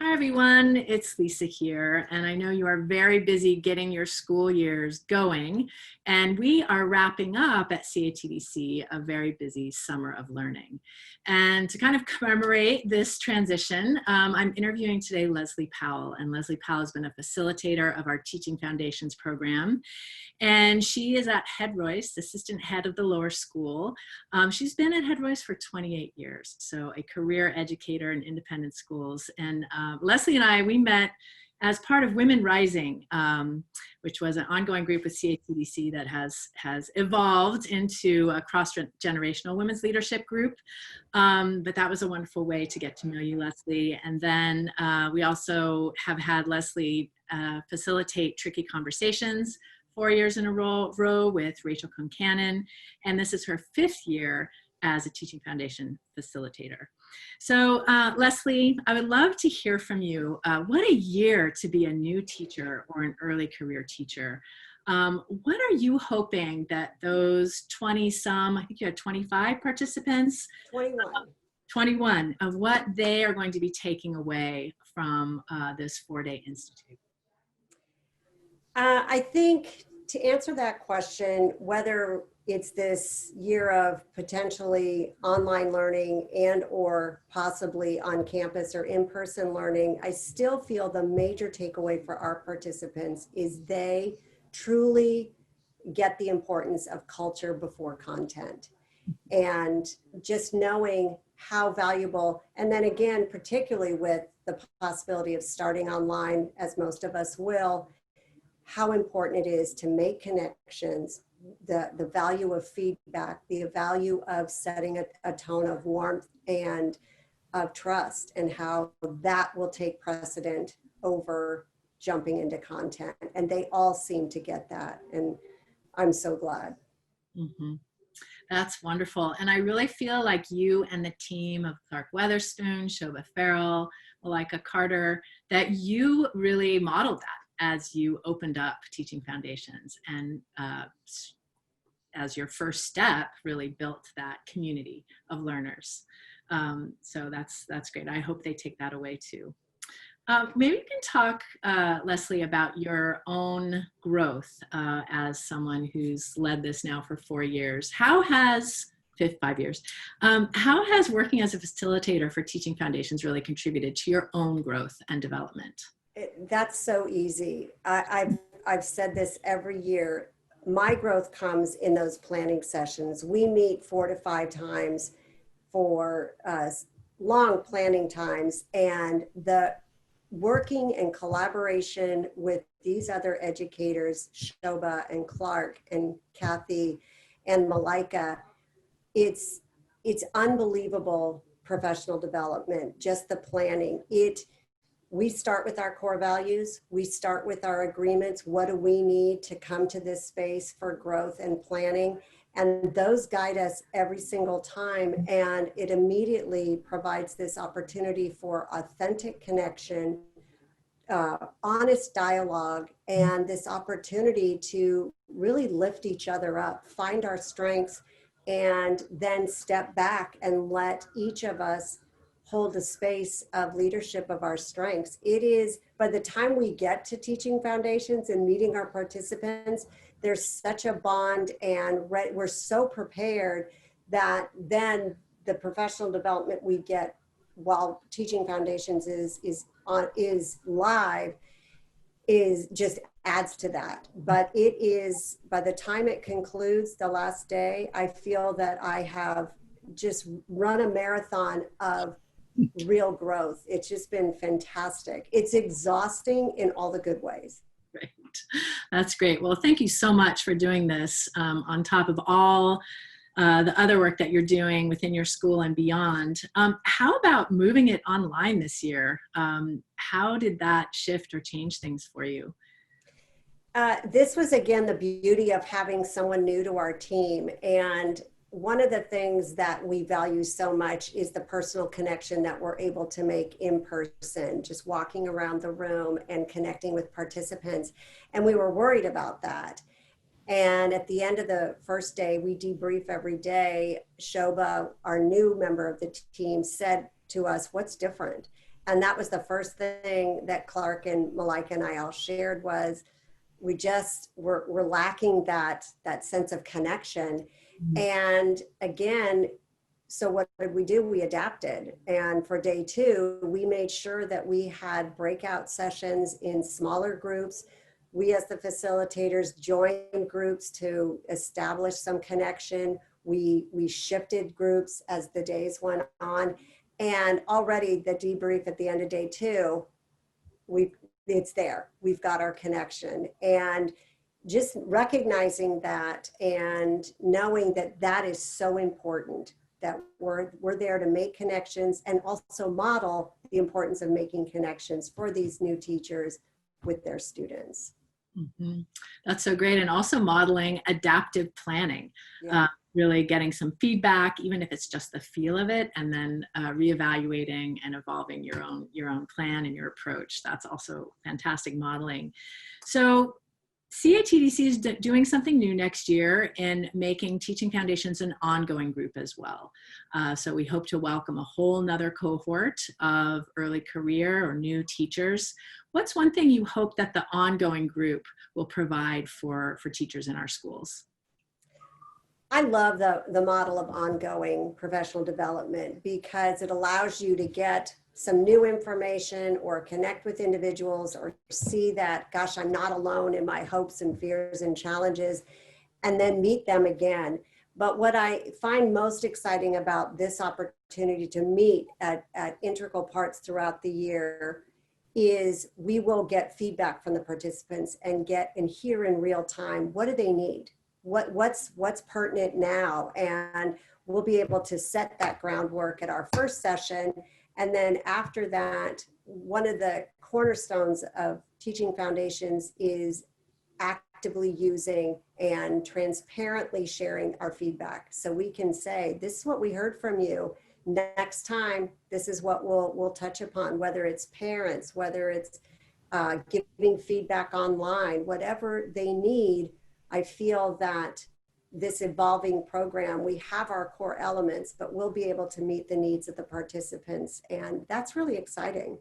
Hi everyone, it's Lisa here, and I know you are very busy getting your school years going, and we are wrapping up at CATDC a very busy summer of learning. And to kind of commemorate this transition, I'm interviewing today Leslie Powell, and Leslie Powell has been a facilitator of our Teaching Foundations program. And she is at Head Royce, assistant head of the lower school. She's been at Head Royce for 28 years, so a career educator in independent schools. And Leslie and I, we met as part of Women Rising, which was an ongoing group with CATDC that has evolved into a cross-generational women's leadership group. But that was a wonderful way to get to know you, Leslie. And then we also have had Leslie facilitate Tricky Conversations 4 years in a row with Rachel Concannon, and this is her 5th year as a Teaching Foundation facilitator. So Leslie, I would love to hear from you. What a year to be a new teacher or an early career teacher. What are you hoping that those 20-some, I think you had 25 participants? 21 of what they are going to be taking away from this 4-day institute? I think to answer that question, whether it's this year of potentially online learning and or possibly on campus or in-person learning, I still feel the major takeaway for our participants is they truly get the importance of culture before content. And just knowing how valuable, and then again, particularly with the possibility of starting online, as most of us will, how important it is to make connections, the value of feedback, the value of setting a tone of warmth and of trust, and how that will take precedent over jumping into content. And they all seem to get that. And I'm so glad. Mm-hmm. That's wonderful. And I really feel like you and the team of Clark Weatherspoon, Shobha Farrell, Malika Carter, that you really modeled that as you opened up Teaching Foundations, and as your first step really built that community of learners. So that's great. I hope they take that away too. Maybe you can talk, Leslie, about your own growth as someone who's led this now for 4 years. How has 5 years. How has working as a facilitator for Teaching Foundations really contributed to your own growth and development? That's so easy. I've said this every year. My growth comes in those planning sessions. We meet 4 to 5 times for long planning times, and the working in collaboration with these other educators, Shobha and Clark and Kathy and Malika, it's unbelievable professional development, just the planning. We start with our core values. We start with our agreements. What do we need to come to this space for growth and planning? And those guide us every single time. And it immediately provides this opportunity for authentic connection, honest dialogue, and this opportunity to really lift each other up, find our strengths, and then step back and let each of us hold a space of leadership of our strengths. It is, by the time we get to Teaching Foundations and meeting our participants, there's such a bond, and we're so prepared that then the professional development we get while Teaching Foundations is live is just adds to that. But it is, by the time it concludes the last day, I feel that I have just run a marathon of real growth. It's just been fantastic. It's exhausting in all the good ways. Great. That's great. Well, thank you so much for doing this on top of all the other work that you're doing within your school and beyond. How about moving it online this year? How did that shift or change things for you? This was, again, the beauty of having someone new to our team. And one of the things that we value so much is the personal connection that we're able to make in person, just walking around the room and connecting with participants. And we were worried about that. And at the end of the first day, we debrief every day. Shobha, our new member of the team, said to us, "What's different?" And that was the first thing that Clark and Malika and I all shared was we're lacking that sense of connection. And again, so what did we do? We adapted. And for day 2, we made sure that we had breakout sessions in smaller groups. We as the facilitators joined groups to establish some connection. We shifted groups as the days went on. And already the debrief at the end of day 2, it's there. We've got our connection. And just recognizing that and knowing that that is so important, that we're there to make connections and also model the importance of making connections for these new teachers with their students. Mm-hmm. That's so great. And also modeling adaptive planning, really getting some feedback, even if it's just the feel of it, and then reevaluating and evolving your own plan and your approach. That's also fantastic modeling. So CATDC is doing something new next year in making Teaching Foundations an ongoing group as well. So we hope to welcome a whole nother cohort of early career or new teachers. What's one thing you hope that the ongoing group will provide for teachers in our schools? I love the model of ongoing professional development because it allows you to get some new information or connect with individuals or see that, gosh, I'm not alone in my hopes and fears and challenges, and then meet them again. But what I find most exciting about this opportunity to meet at integral parts throughout the year is we will get feedback from the participants and hear in real time, what do they need? What's pertinent now? And we'll be able to set that groundwork at our first session. And then after that, one of the cornerstones of Teaching Foundations is actively using and transparently sharing our feedback. So we can say, this is what we heard from you. Next time, this is what we'll touch upon, whether it's parents, whether it's giving feedback online, whatever they need. I feel that this evolving program, we have our core elements, but we'll be able to meet the needs of the participants. And that's really exciting.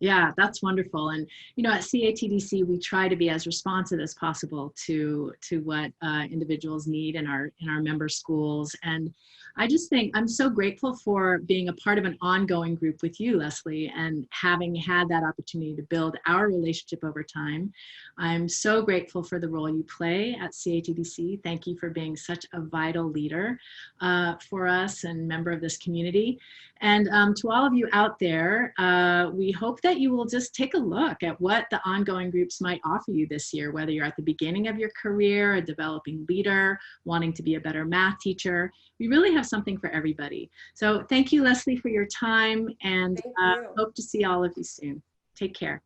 Yeah, that's wonderful. And, you know, at CATDC, we try to be as responsive as possible to what individuals need in our member schools. And I just think I'm so grateful for being a part of an ongoing group with you, Leslie, and having had that opportunity to build our relationship over time. I'm so grateful for the role you play at CATDC. Thank you for being such a vital leader for us and member of this community. And to all of you out there, we hope that you will just take a look at what the ongoing groups might offer you this year, whether you're at the beginning of your career, a developing leader, wanting to be a better math teacher. We really have something for everybody. So thank you, Leslie, for your time, and hope to see all of you soon. Take care.